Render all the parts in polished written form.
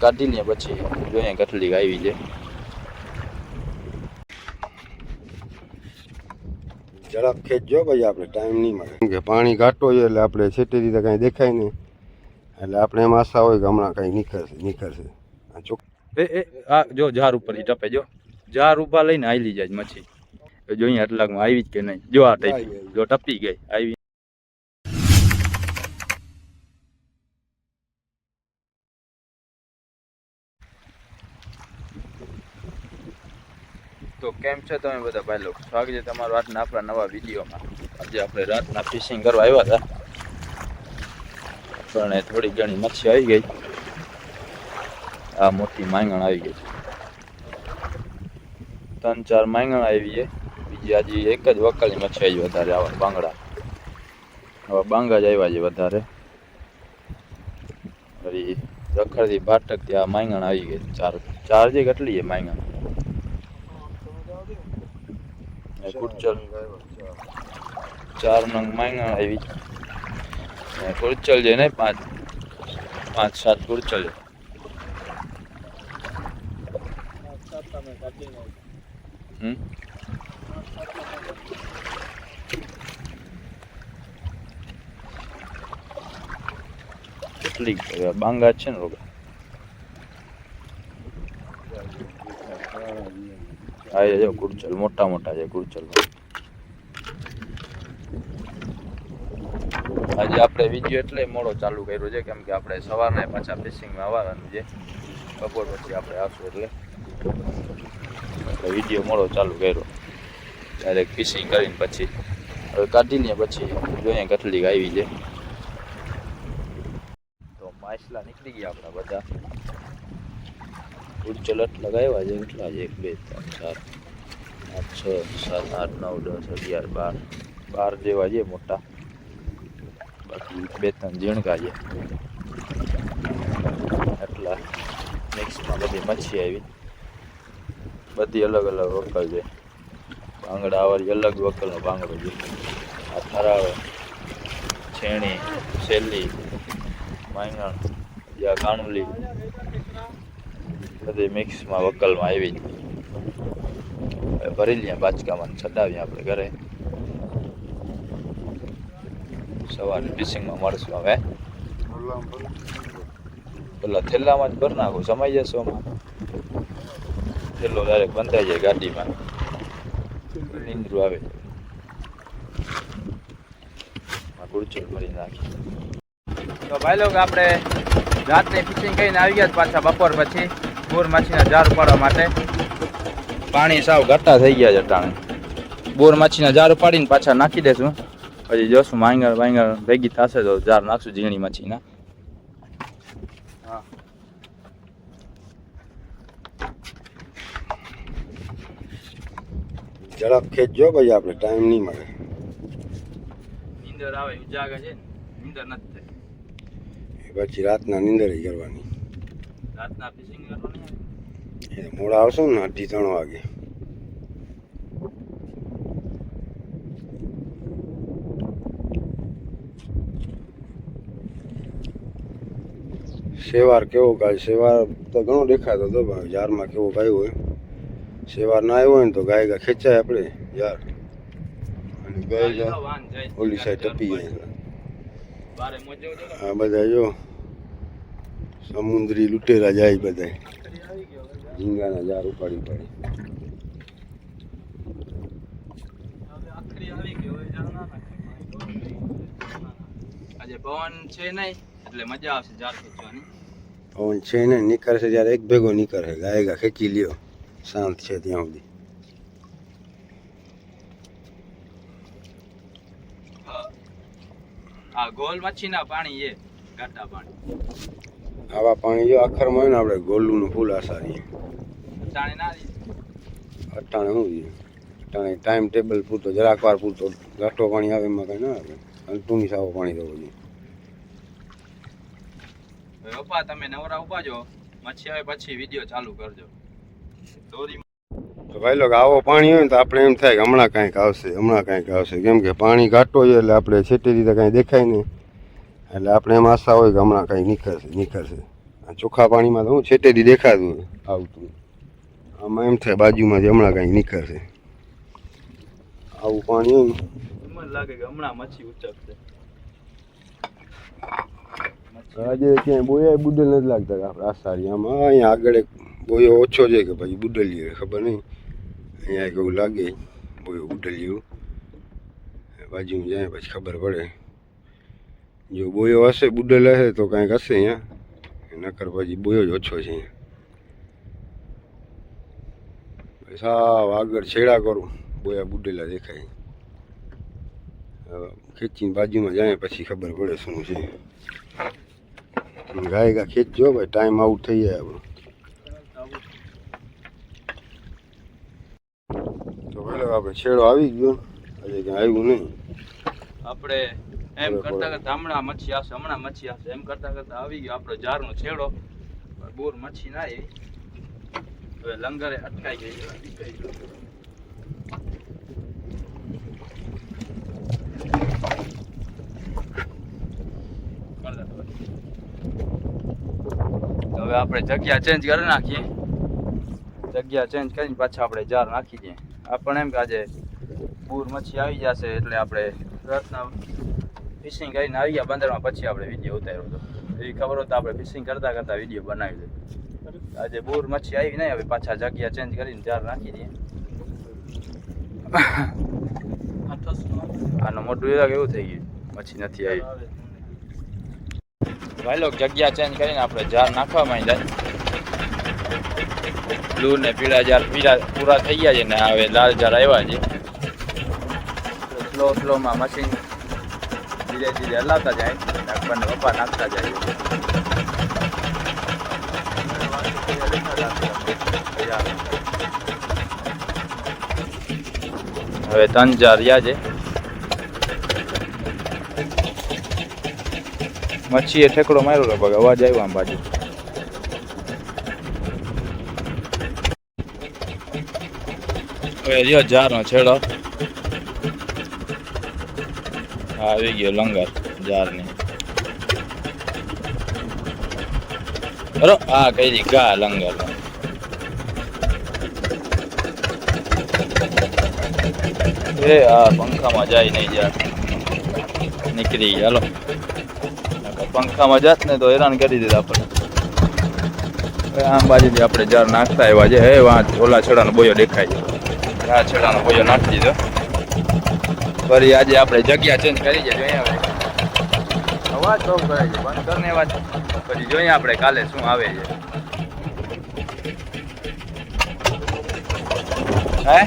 કાઢી લઈએ પછી જોઈએ કેટલી આવી છે. ઝડપ ખેંચજો ભાઈ, આપણે ટાઈમ નહીં મળે કેમ કે પાણી ઘાટો હોય એટલે આપણે છેટી રીતે કાંઈ દેખાય નહીં, એટલે આપણે એમ આશા હોય કે હમણાં કાંઈ નીકળશે. આ જો ઝાર ઉપર ટપે, જો ઝાર ઉભા લઈને આયલી જાય મચ્છી. જોઈએ આટલાકમાં આવી જ કે નહીં. જો આ ટાઈપ જો ટપી ગઈ આવી. તો કેમ છે તમે બધા ભાઈ લોકો? સ્વાગત છે તમારું આજના આપણા નવા વિડીયોમાં. આજે આપણે રાતના ફિશિંગ કરવા આવ્યા હતા, પણ થોડી ઘણી મચ્છી આવી ગઈ. આ મોટી માંગણ આવી ગઈ, 3-4 માંગણ આવી છે. બીજી આજે એક જ વકલની મચ્છી આવી વધારે. આવા બાંગડા, આવા બાંગા જ આવ્યા છે વધારે. વળી રખડતી ભાટકથી આ માંગણ આવી ગઈ. ચાર જે કેટલી છે માંગણ? કુરચલ 4 નંગ માંગણ આવી. કુરચલ છે ને 5-7 કુરચલ છે. કેટલી બાંગા છે ને લોકો? હા જો કુરચલ મોટા મોટા છે કુરચલ. આજે આપણે વિડીયો એટલે મોડો ચાલુ કર્યો છે કેમ કે આપણે સવારના પાછા ફિશિંગમાં આવવાનું છે. બપોર પછી આપણે આવશું એટલે વિડીયો મોડો ચાલુ કર્યો. ડાયરેક્ટ ફિશિંગ કરીને પછી હવે કાઢી લઈએ પછી જોઈએ કેટલી આવી છે. તો માછલા નીકળી ગયા આપણા બધા. કુરચલ લગાવ્યા છે. કેટલા છે? 1 2 3 4 5 6 7 8 9 10 11 12 જેવા છે મોટા. બાકી 2-3 ઝીણકા છે. એટલા મિક્સમાં બધી મચ્છી આવી. બધી અલગ અલગ વકલ છે. બાંગડા વાળી અલગ વકલનો બાંગડો છે. આ થરાવે, છેણી, સેલી, માંગણ, યા કાણુલી બધી મિક્સમાં વકલમાં આવી. ભરી લઈએ બાચકામાં, ચડાવીએ આપણે ઘરે. સવારે ફિશિંગમાં મળશું. હવે પેલા થેલામાં જ ભરી નાખું, સમાઈ જશે. થેલો ડાયરેક્ટ બંધાઈ જાય ગાડીમાં, નીંદરું આવે. કુરચલ ભરી નાખી. તો ભાઈ લોકો આપણે રાતની ફિશિંગ કરીને આવી ગયા પાછા બપોર પછી બોર માછીના જાર ઉપાડવા માટે. પાણી સાવ ઘટ્ટા થઈ ગયા છે ટાણે. બોર માછીના જાર ઉપાડીને પાછા નાખી દેશું. પછી જોશું માંગણ ભેગી થશે તો જાર નાખશું ઝીણી માછીના. ઝડપ ખેંચજો ભાઈ, આપણે ટાઈમ નહીં મળે. નીંદર આવે ઉજાગર છે, નીંદર નથી થાય. પછી રાતના નીંદર કરવાની. રાતના ફિશિંગ કરવાની મોડા આવશો ને 2:30 વાગે. સેવાર કેવો ગાય? સેવાર તો ઘણો દેખાતો હતો ભાઈ. યારમાં કેવો ગાય હોય. સેવાર ના આવ્યો હોય ને તો ગાય ખેંચાય આપણે યાર. અને ગાય ઓલી સાઈડ ટપી જાય. આ બધા જો સમુદ્રી લૂંટેરા જાય બધા. ઝીંગાના જાર ઉપાડી પાડી. આજે પવન છે નહીં એટલે મજા આવશે જાર ખેંચવાની. પવન છે ને નીકળશે ત્યારે એક ભેગો નીકળશે. ગાય ખેંચી લ્યો, શાંત છે ત્યાં સુધી. આ ગોલ મચ્છીના પાણી છે, ઘાટા પાણી. આવા પાણી જો આખરમાં હોય ને આપણે ગોલુનું ફૂલ આસારીએ. અટાણે ના અટાણે શું છે? અટાણે ટાઈમ ટેબલ પૂરતો, જરાક વાર પૂરતો ઘાટો પાણી આવે એમાં કંઈ ના આવે. અને ટૂંકી સાવો પાણી થવું જોઈએ. પપ્પા તમે નવરા ઉપાજો, મચ્છી આવે પછી વિડીયો ચાલુ કરજો. તો ભાઈ લોકો આવો પાણી હોય ને તો આપણે એમ થાય કે હમણાં કાંઈક આવશે. કેમ કે પાણી ઘાટો હોય એટલે આપણે છેટી રીતે કાંઈ દેખાય નહીં, એટલે આપણે એમ આશા હોય કે હમણાં કાંઈ નીકળશે. ચોખ્ખા પાણીમાં તો હું છેટેથી દેખાતું આવતું, આમાં એમ થાય બાજુમાંથી હમણાં કાંઈ નીકળશે. આવું પાણી હોય ને મને લાગે કે હમણાં મચ્છી ઉચકશે. આજે ક્યાંય બોયા બુડલ નથી લાગતા કે આપણે આસારી. આમાં અહીંયા આગળ એક બોયો ઓછો છે કે પછી બુડલીએ ખબર નહીં. અહીંયા કેવું લાગે બોયો બુડલિયું, બાજુમાં જાય પછી ખબર પડે. જો બોયો હશે બુડલ હશે તો કાંઈક હશે અહીંયા, નકર પછી બોયો જ ઓછો છે અહીંયા. સાવ આગળ છેડા કરું બોયા બુડેલા દેખાય. ખેંચીને બાજુમાં જાય પછી ખબર પડે શું છે. ગાય ગા ખેંચજો ભાઈ, ટાઈમ આઉટ થઈ જાય આપણો. તો પેલો આપણે છેડો આવી ગયો, હજી ક્યાં આવ્યું નહીં. આપણે એમ કરતા કરતા હમણાં મચ્છી આવશે, હમણાં મચ્છી આવશે એમ કરતા કરતા આવી ગયો આપણો જારનો છેડો. બોર મચ્છી ના આવી, હવે લંગરે અટકાઈ ગઈ. હવે આપણે જગ્યા ચેન્જ કરી નાખીએ. જગ્યા ચેન્જ કરીને પાછા આપણે જાર નાખી દઈએ. આપણને એમ કે આજે પૂર મચ્છી આવી જશે એટલે આપણે રાતના ફિશિંગ કરીને આવી ગયા બંદરમાં, પછી આપણે વિડીયો ઉતાર્યો હતો. એવી ખબર હોય તો આપણે ફિશિંગ કરતા કરતા વિડીયો બનાવી દઈએ. આજે બોર મચ્છી આવી નહીં, હવે પાછા જગ્યા ચેન્જ કરીને જાર નાખી દઈએ. આનો મોટું એવું થઈ ગયું, મચ્છી નથી આવી. ભાઈ લોક જગ્યા ચેન્જ કરીને આપણે જાર નાખવા માંડ્યા. બ્લુ ને પીળા જાર પૂરા થઈ ગયા છે ને હવે લાલ જાર આવ્યા છે. સ્લોમાં મશીન ધીરે ધીરે હલાવતા જાય, આપણને પપ્પા નાખતા જાય. હવે 3 જાર રહ્યા છે. મચ્છીએ ઠેકડો માર્યો લગભગ, અવાજ આવ્યો આમ બાજુ. હવે રહ્યો જારનો છેડો, આવી ગયો લંગર જારની. બરો આ કઈ ગા લંગર. એ આ પંખામાં જાય નહીં જાર, નીકળી ગયા. હાલો પંખામાં જાત ને તો હેરાન કરી દીધા આપણને. આમ બાજુથી આપણે જાર નાખતા આવ્યા છે. હે વાં ઓલા છેડાનો બોયો દેખાય છે, આ છેડાનો બોયો નાખી દીધો. ફરી આજે આપણે જગ્યા ચેન્જ કરી છે. જોઈએ હવે અવાજ બહુ કરે છે, બંધ કરીને અવાજ. પછી જોઈએ આપણે કાલે શું આવે છે. હે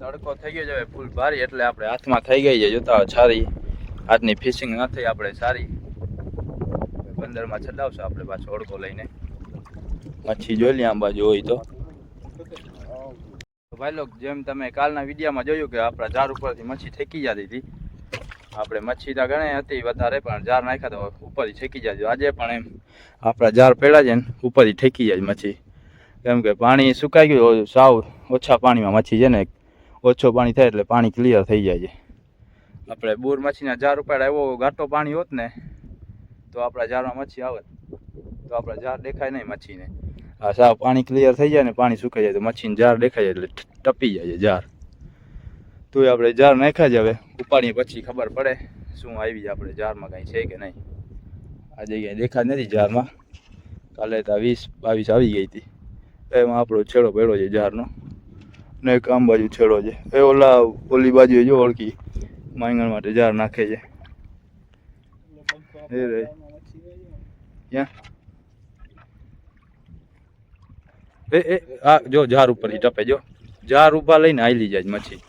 તડકો થઈ ગયો છે હવે ફૂલ ભારી, એટલે આપણે હાથમાં થઈ ગઈ છે. જોતા હોય સારી આજની ફિશિંગ ન થઈ આપણે સારી. 15માં ચડાવશું આપણે પાછો ઓળકો લઈને. મચ્છી જોઈ લઈએ આમ બાજુ હોય તો. ભાઈ લોક જેમ તમે કાલના વિડીયોમાં જોયું કે આપણા જાર ઉપરથી મચ્છી ઠેકી જતી હતી. આપણે મચ્છી તો ઘણી હતી વધારે, પણ જાર નાખ્યા તો ઉપરથી ઠેકી જાય. આજે પણ એમ આપણા જાર પેડા છે ને ઉપરથી ઠેકી જાય મચ્છી, કેમ કે પાણી સુકાઈ ગયું. સાવ ઓછા પાણીમાં મચ્છી છે ને, ઓછો પાણી થાય એટલે પાણી ક્લિયર થઈ જાય છે. આપણે બોર મચ્છીના જાર ઉપર એવો ઘાટો પાણી હોત ને તો આપણા જારમાં મચ્છી આવે, તો આપણા જાર દેખાય નહીં મચ્છીને. આ સાવ પાણી ક્લિયર થઈ જાય ને પાણી સુકાઈ જાય તો મચ્છીને જાર દેખાય એટલે ટપી જાય છે જાર. તો આપણે જાર નાખ્યા જ, હવે ઉપાડીએ પછી ખબર પડે શું આવી જાય આપણે જારમાં, કાંઈ છે કે નહીં. આજે ક્યાંય દેખાય નથી જારમાં. કાલે તો 20-22 આવી ગઈ હતી. એમાં આપણો છેડો પડ્યો છે જારનો, ને એક આમ બાજુ છેડો છે. એ ઓલી બાજુ જો ઓળખી માંગણ માટે જાર નાખે છે. એ રે ક્યાં એ આ જો જાર ઉપરથી ટપે, જો જાર ઉભા લઈને હાલી જાય મચ્છી.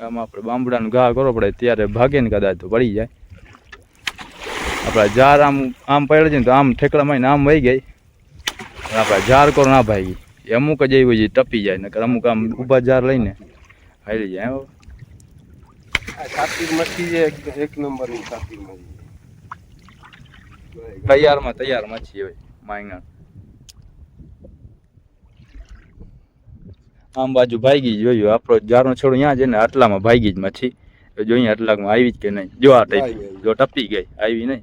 આમાં આપણે બાંબડાનું ઘા કરવો પડે ત્યારે ભાગે ને કદાચ તો પડી જાય. આપણા જાર આમ પડે છે ને તો આમ ઠેકડામાં આમ વહી ગઈ, આપણા જાર કરો ના ભાગી. અમુક જ એવી હોય ટપી જાય, નકર અમુક આમ ઊભા જાર લઈને હાલી જાય. સાતીર મચ્છી છે, એક નંબરની સાતીર મચ્છી. તૈયાર મચ્છી હોય માંગણ. આમ બાજુ ભાગી જ જોયું આપણો જારનો છોડો અહીંયા છે ને આટલામાં ભાગી જ મચ્છી જોઈએ આટલામાં આવી જ કે નહીં જો આ ટાઈપ જો ટપી ગઈ આવી નહીં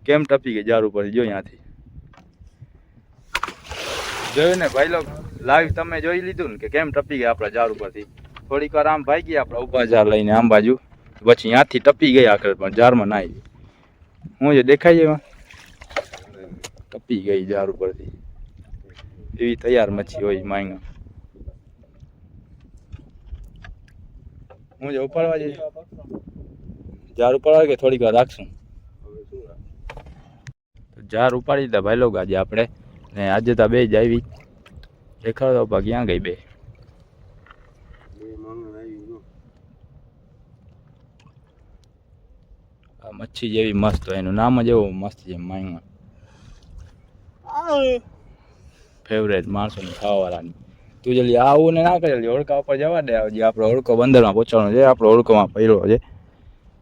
કેમ ટપી ગઈ જાર ઉપર જો અહીંયાથી જોયું ને ભાઈ લોકો લાઈવ તમે જોઈ લીધું ને કે કેમ ટપી ગયા આપણા જાર ઉપરથી થોડીક વાર આમ ભાગી આપણા ઉભા જાર લઈને આમ બાજુ પછી ત્યાંથી ટપી ગઈ આખરે પણ જારમાં ના આવી હું જે દેખાય એમાં ટપી ગઈ જાર ઉપરથી એવી તૈયાર મચ્છી હોય માંગા હું જે ઉપાડવા જઈશ જાર ઉપાડવા કે થોડીક વાર રાખશું જાર ઉપાડી દીધા ભાઈ લોકો આજે આપણે ને આજે તો બે જ આવી દેખાડો તો ક્યાં ગઈ બે આ મચ્છી જેવી મસ્ત હોય એનું નામ જ એવું મસ્ત છે માંગા ફેવરેટ માણસોની ખાવાવાળાની તું જલ્દી આવું ને ના કરે જલ્દી ઓળખા ઉપર જવા દે હજી આપણો ઓળખો બંદરમાં પહોંચવાનો છે આપણો ઓળખોમાં પડ્યો છે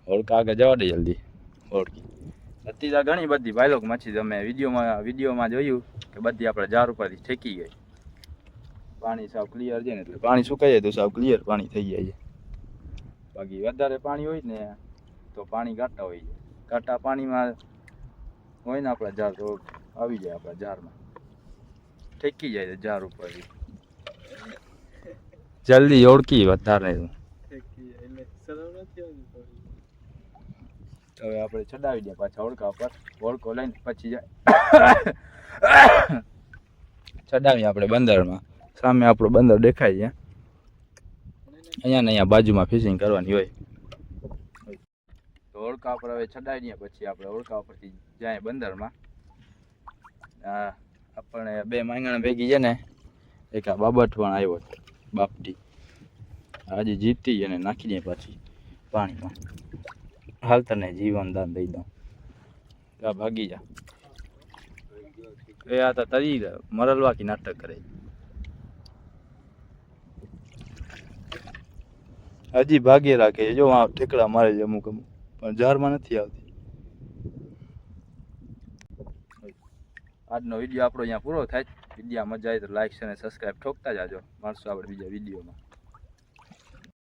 ઓળખા આગળ જવા દે જલ્દી ઓળખી અત્યારે ઘણી બધી ભાઈ લોકો મચ્છી તમે વિડીયોમાં જોયું કે બધી આપણે જાર ઉપરથી ઠેકી ગઈ પાણી સાવ ક્લિયર છે ને એટલે પાણી સુકાઈ જાય તો સાવ ક્લિયર પાણી થઈ જાય છે બાકી વધારે પાણી હોય ને તો પાણી ઘાટા હોય છે ઘાટા પાણીમાં હોય ને આપણા જાર તો આવી જાય આપણા જારમાં ઠેકી જાય છે જાર ઉપરથી જલ્દી ઓળખી વધારે હવે આપણે ચડાવી દઈએ પાછા ઓળખા ઉપર ઓળખો લઈને પછી જાય ચડાવીએ આપણે બંદરમાં સામે આપણો બંદર દેખાય છે અહીંયા ને અહીંયા બાજુમાં ફિશિંગ કરવાની હોય તો ઓળખા ઉપર હવે ચડાવી દઈએ પછી આપણે ઓળખા ઉપરથી જાય બંદરમાં આપણે બે માંગણ ભેગી છે ને એક આ બાબટ પણ આવ્યો બાપટી આજે જીતી અને નાખી દઈએ પાછી પાણીમાં હાલ તને જીવન દાન દઈ દઉં આ ભાગી જા એ આ તો તરી મરલવા કી નાટક કરે હજી ભાગી રાખે જો આ ઠેકડા મારે છે અમુક અમુક પણ જારમાં નથી આવતી આજનો વિડીયો આપણો અહીંયા પૂરો થાય વિડીયો મજા આવે તો લાઈક અને સબસ્ક્રાઈબ ઠોકતા જાજો મળશું આપણે બીજા વિડીયોમાં